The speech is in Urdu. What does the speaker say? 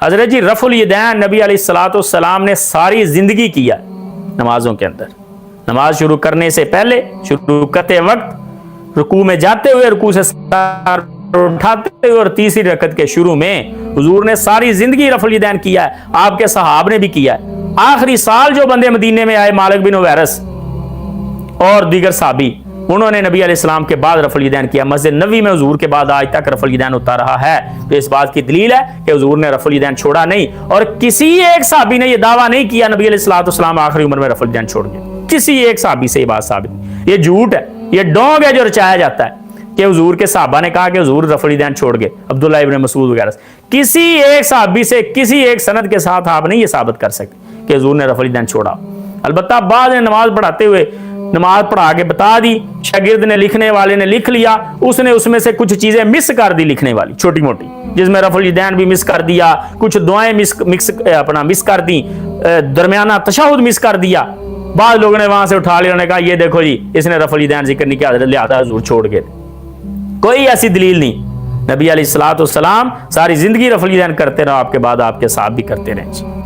حضرت جی رفع الیدین نبی علیہ الصلوۃ والسلام نے ساری زندگی کیا نمازوں کے اندر، نماز شروع کرنے سے پہلے، شروع کرتے وقت، رکوع میں جاتے ہوئے، رکوع سے سر اٹھاتے ہوئے، اور تیسری رکعت کے شروع میں حضور نے ساری زندگی رفع الیدین کیا ہے، آپ کے صحابہ نے بھی کیا ہے۔ آخری سال جو بندے مدینے میں آئے، مالک بن حویرث اور دیگر صحابی، انہوں نے نبی علیہ السلام کے بعد رفع الیدین کیا۔ مسجد نبوی میں حضور کے بعد آج تک رفع الیدین ہوتا رہا ہے، تو اس بات کی دلیل ہے کہ حضور نے رفع الیدین چھوڑا نہیں، اور کسی ایک صحابی نے یہ دعویٰ نہیں کیا نبی علیہ الصلوۃ والسلام آخری عمر میں رفع الیدین چھوڑ گئے، کسی ایک صحابی سے یہ بات ثابت نہیں۔ یہ جھوٹ ہے، یہ ڈونگ ہے جو رچایا جاتا ہے کہ حضور کے صحابہ نے کہا کہ حضور رفع الیدین چھوڑ گئے، عبداللہ ابن مسعود وغیرہ سے۔ کسی ایک صحابی سے کسی ایک سند کے ساتھ آپ نہیں یہ ثابت کر سکتے کہ حضور نے رفع الیدین چھوڑا۔ البتہ بعض نے نماز پڑھاتے ہوئے نماز پڑھا کے بتا دی، شاگرد نے، لکھنے والے نے لکھ لیا، اس نے اس میں سے کچھ چیزیں مس کر دی لکھنے والی، چھوٹی موٹی، جس میں رفع الیدین بھی مس کر دیا، کچھ دعائیں مس کر دی، درمیانہ تشہد مس کر دیا۔ بعض لوگوں نے وہاں سے اٹھا لیا، انہوں نے کہا یہ دیکھو جی اس نے رفع الیدین ذکر نہیں کیا، لہذا حضور چھوڑ گئے۔ کوئی ایسی دلیل نہیں۔ نبی علیہ الصلوۃ والسلام ساری زندگی رفع الیدین کرتے رہے، آپ کے بعد آپ کے صحابہ بھی کرتے رہے۔